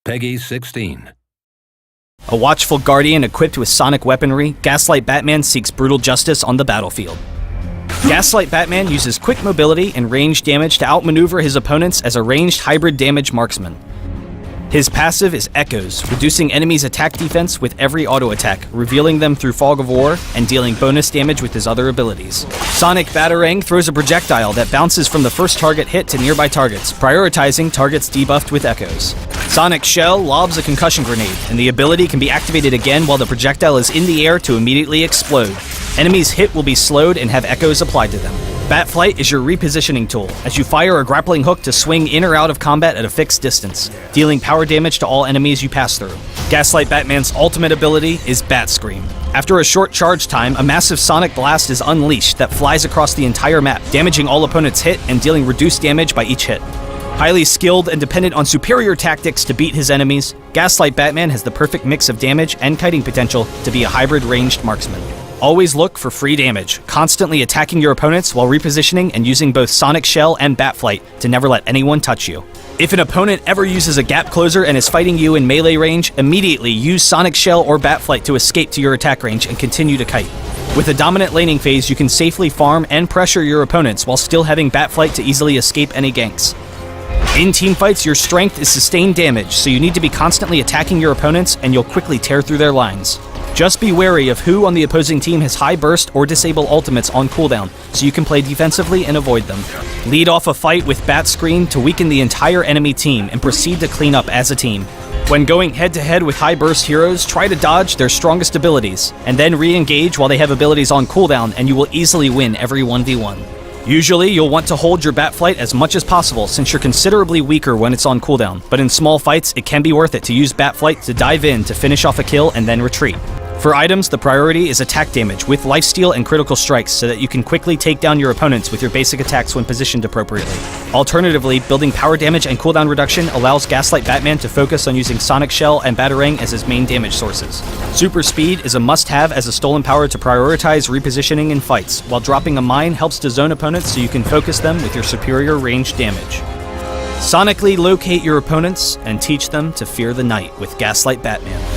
Peggy 16. A watchful guardian equipped with sonic weaponry, Gaslight Batman seeks brutal justice on the battlefield. Gaslight Batman uses quick mobility and range damage to outmaneuver his opponents as a ranged hybrid damage marksman. His passive is Echoes, reducing enemies' attack defense with every auto attack, revealing them through Fog of War, and dealing bonus damage with his other abilities. Sonic Batarang throws a projectile that bounces from the first target hit to nearby targets, prioritizing targets debuffed with Echoes. Sonic Shell lobs a concussion grenade, and the ability can be activated again while the projectile is in the air to immediately explode. Enemies hit will be slowed and have Echoes applied to them. Batflight is your repositioning tool, as you fire a grappling hook to swing in or out of combat at a fixed distance, dealing power damage to all enemies you pass through. Gaslight Batman's ultimate ability is Bat Scream. After a short charge time, a massive sonic blast is unleashed that flies across the entire map, damaging all opponents hit and dealing reduced damage by each hit. Highly skilled and dependent on superior tactics to beat his enemies, Gaslight Batman has the perfect mix of damage and kiting potential to be a hybrid ranged marksman. Always look for free damage, constantly attacking your opponents while repositioning and using both Sonic Shell and Batflight to never let anyone touch you. If an opponent ever uses a gap closer and is fighting you in melee range, immediately use Sonic Shell or Batflight to escape to your attack range and continue to kite. With a dominant laning phase, you can safely farm and pressure your opponents while still having Batflight to easily escape any ganks. In teamfights, your strength is sustained damage, so you need to be constantly attacking your opponents and you'll quickly tear through their lines. Just be wary of who on the opposing team has high burst or disable ultimates on cooldown, so you can play defensively and avoid them. Lead off a fight with Bat Scream to weaken the entire enemy team and proceed to clean up as a team. When going head-to-head with high burst heroes, try to dodge their strongest abilities, and then re-engage while they have abilities on cooldown, and you will easily win every 1v1. Usually, you'll want to hold your Batflight as much as possible since you're considerably weaker when it's on cooldown, but in small fights, it can be worth it to use Batflight to dive in to finish off a kill and then retreat. For items, the priority is attack damage with lifesteal and critical strikes so that you can quickly take down your opponents with your basic attacks when positioned appropriately. Alternatively, building power damage and cooldown reduction allows Gaslight Batman to focus on using Sonic Shell and Batarang as his main damage sources. Super Speed is a must-have as a stolen power to prioritize repositioning in fights, while dropping a mine helps to zone opponents so you can focus them with your superior range damage. Sonically locate your opponents and teach them to fear the night with Gaslight Batman.